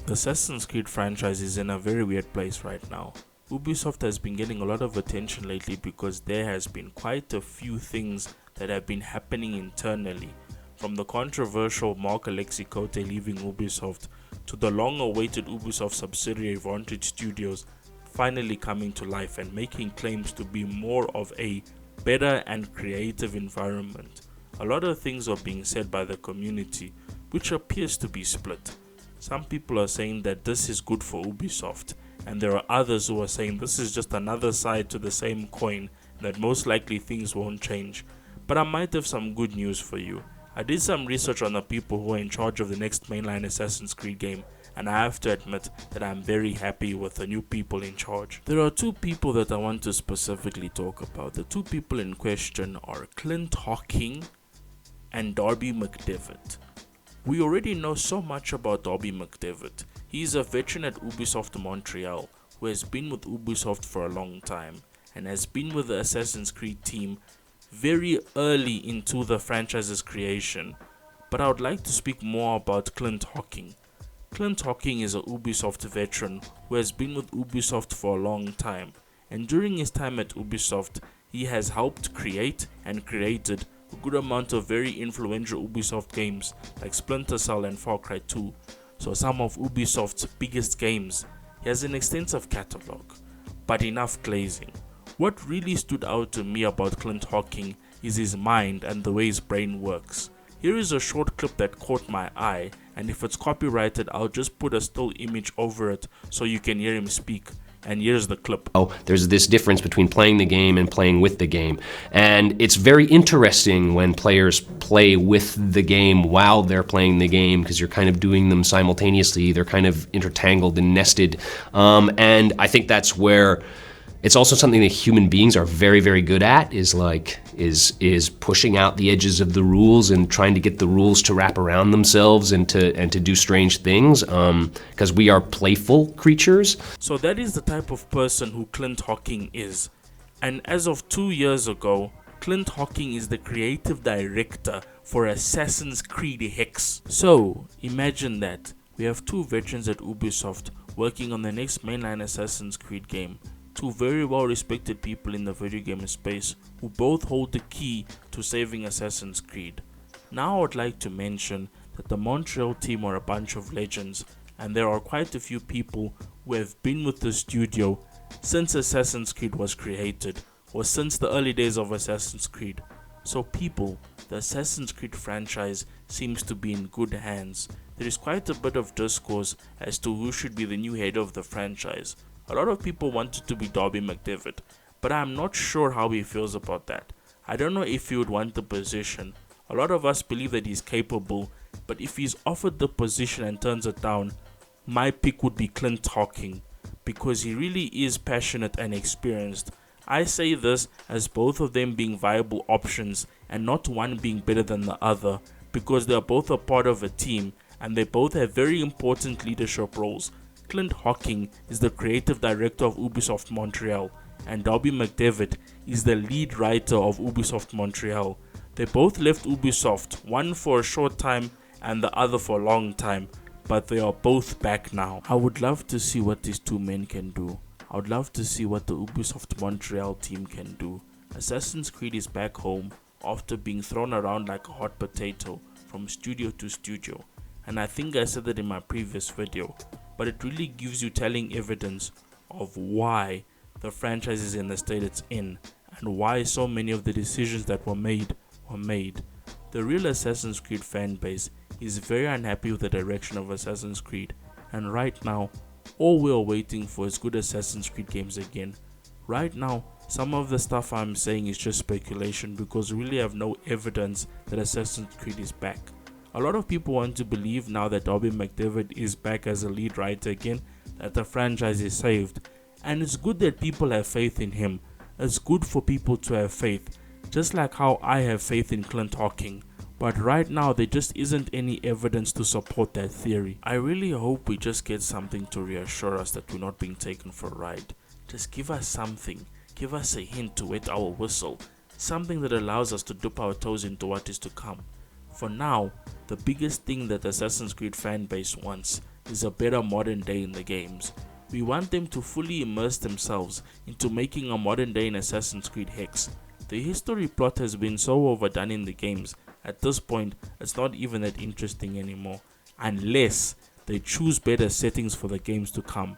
The Assassin's Creed franchise is in a very weird place right now. Ubisoft has been getting a lot of attention lately because there has been quite a few things that have been happening internally. From the controversial Mark Alexis Cote leaving Ubisoft to the long-awaited Ubisoft subsidiary Vantage Studios finally coming to life and making claims to be more of a better and creative environment. A lot of things are being said by the community, which appears to be split. Some people are saying that this is good for Ubisoft, and there are others who are saying this is just another side to the same coin, that most likely things won't change. But I might have some good news for you. I did some research on the people who are in charge of the next mainline Assassin's Creed game, and I have to admit that I'm very happy with the new people in charge. There are two people that I want to specifically talk about. The two people in question are Clint Hocking and Darby McDevitt. We already know so much about Darby McDevitt. He is a veteran at Ubisoft Montreal who has been with Ubisoft for a long time and has been with the Assassin's Creed team very early into the franchise's creation. But I would like to speak more about Clint Hocking. Clint Hocking is a Ubisoft veteran who has been with Ubisoft for a long time, and during his time at Ubisoft, he has helped create and created a good amount of very influential Ubisoft games like Splinter Cell and Far Cry 2, so some of Ubisoft's biggest games. He has an extensive catalogue, but enough glazing. What really stood out to me about Clint Hocking is his mind and the way his brain works. Here is a short clip that caught my eye, and if it's copyrighted I'll just put a still image over it so you can hear him speak. And here's the clip. There's this difference between playing the game and playing with the game. And it's very interesting when players play with the game while they're playing the game, because you're kind of doing them simultaneously. They're kind of intertangled and nested. And I think that's where it's also something that human beings are very, very good at, is pushing out the edges of the rules and trying to get the rules to wrap around themselves and to do strange things, because we are playful creatures. So that is the type of person who Clint Hocking is. And as of 2 years ago, Clint Hocking is the creative director for Assassin's Creed Hex. So imagine that. We have two veterans at Ubisoft working on the next mainline Assassin's Creed game. Two very well respected people in the video game space who both hold the key to saving Assassin's Creed. Now I would like to mention that the Montreal team are a bunch of legends, and there are quite a few people who have been with the studio since Assassin's Creed was created, or since the early days of Assassin's Creed. So people, the Assassin's Creed franchise seems to be in good hands. There is quite a bit of discourse as to who should be the new head of the franchise. A lot of people wanted to be Darby McDevitt, but I'm not sure how he feels about that. I don't know if he would want the position. A lot of us believe that he's capable, but if he's offered the position and turns it down, my pick would be Clint Hocking, because he really is passionate and experienced. I say this as both of them being viable options and not one being better than the other, because they are both a part of a team and they both have very important leadership roles. Clint Hocking is the creative director of Ubisoft Montreal, and Darby McDevitt is the lead writer of Ubisoft Montreal. They both left Ubisoft, one for a short time and the other for a long time, but they are both back now. I would love to see what these two men can do. I would love to see what the Ubisoft Montreal team can do. Assassin's Creed is back home after being thrown around like a hot potato from studio to studio, and I think I said that in my previous video, but it really gives you telling evidence of why the franchise is in the state it's in and why so many of the decisions that were made. The real Assassin's Creed fan base is very unhappy with the direction of Assassin's Creed, and right now all we are waiting for is good Assassin's Creed games again. Right now some of the stuff I'm saying is just speculation because we really have no evidence that Assassin's Creed is back. A lot of people want to believe now that Darby McDevitt is back as a lead writer again, that the franchise is saved. And it's good that people have faith in him. It's good for people to have faith, just like how I have faith in Clint Hocking. But right now there just isn't any evidence to support that theory. I really hope we just get something to reassure us that we're not being taken for a ride. Just give us something. Give us a hint to wet our whistle. Something that allows us to dip our toes into what is to come. For now, the biggest thing that Assassin's Creed fanbase wants is a better modern day in the games. We want them to fully immerse themselves into making a modern day in Assassin's Creed Hex. The history plot has been so overdone in the games, at this point it's not even that interesting anymore, unless they choose better settings for the games to come.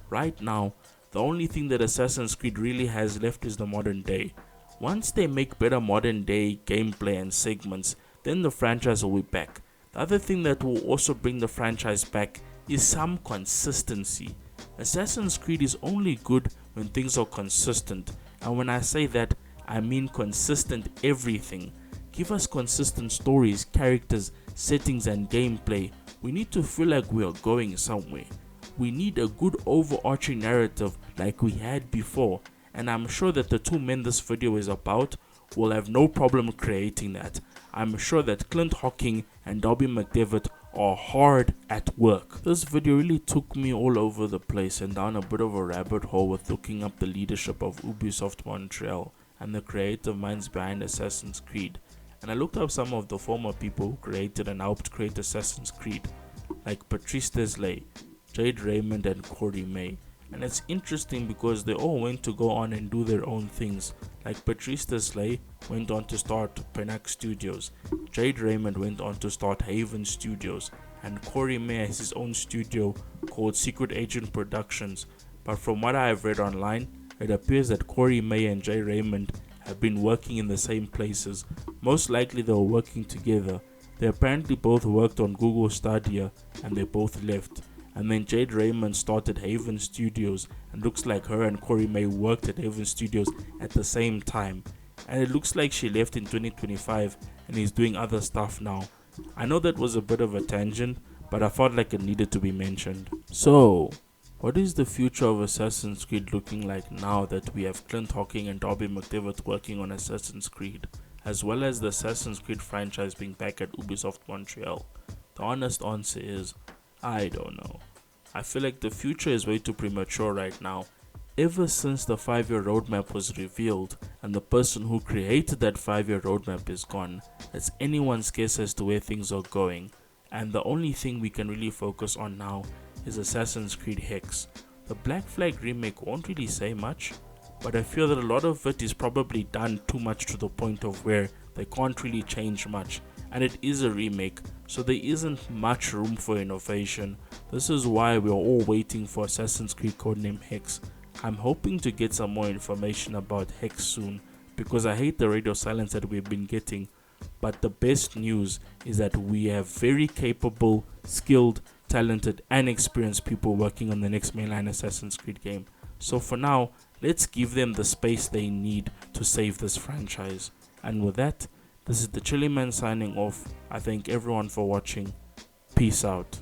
Right now, the only thing that Assassin's Creed really has left is the modern day. Once they make better modern day gameplay and segments, then the franchise will be back. The other thing that will also bring the franchise back is some consistency. Assassin's Creed is only good when things are consistent, and when I say that, I mean consistent everything. Give us consistent stories, characters, settings and gameplay. We need to feel like we are going somewhere. We need a good overarching narrative like we had before, and I'm sure that the two men this video is about will have no problem creating that. I'm sure that Clint Hocking and Dobby McDevitt are hard at work. This video really took me all over the place and down a bit of a rabbit hole with looking up the leadership of Ubisoft Montreal and the creative minds behind Assassin's Creed. And I looked up some of the former people who created and helped create Assassin's Creed, like Patrice Désilets, Jade Raymond and Corey May. And it's interesting because they all went to go on and do their own things. Like Patrice Désilets went on to start Penac Studios, Jade Raymond went on to start Haven Studios, and Corey May has his own studio called Secret Agent Productions. But from what I have read online, it appears that Corey May and Jade Raymond have been working in the same places. Most likely they were working together. They apparently both worked on Google Stadia and they both left. And then Jade Raymond started Haven Studios, and looks like her and Corey May worked at Haven Studios at the same time. And it looks like she left in 2025 and is doing other stuff now. I know that was a bit of a tangent, but I felt like it needed to be mentioned. So, what is the future of Assassin's Creed looking like now that we have Clint Hocking and Dobby McDevitt working on Assassin's Creed, as well as the Assassin's Creed franchise being back at Ubisoft Montreal? The honest answer is, I don't know. I feel like the future is way too premature right now. Ever since the 5-year roadmap was revealed and the person who created that 5-year roadmap is gone, it's anyone's guess as to where things are going. And the only thing we can really focus on now is Assassin's Creed Hex. The Black Flag remake won't really say much, but I feel that a lot of it is probably done too much to the point of where they can't really change much. And it is a remake, so there isn't much room for innovation. This is why we are all waiting for Assassin's Creed Codename Hex. I'm hoping to get some more information about Hex soon, because I hate the radio silence that we've been getting. But the best news is that we have very capable, skilled, talented and experienced people working on the next mainline Assassin's Creed game. So for now, let's give them the space they need to save this franchise. And with that, this is the Chilly Man signing off. I thank everyone for watching. Peace out.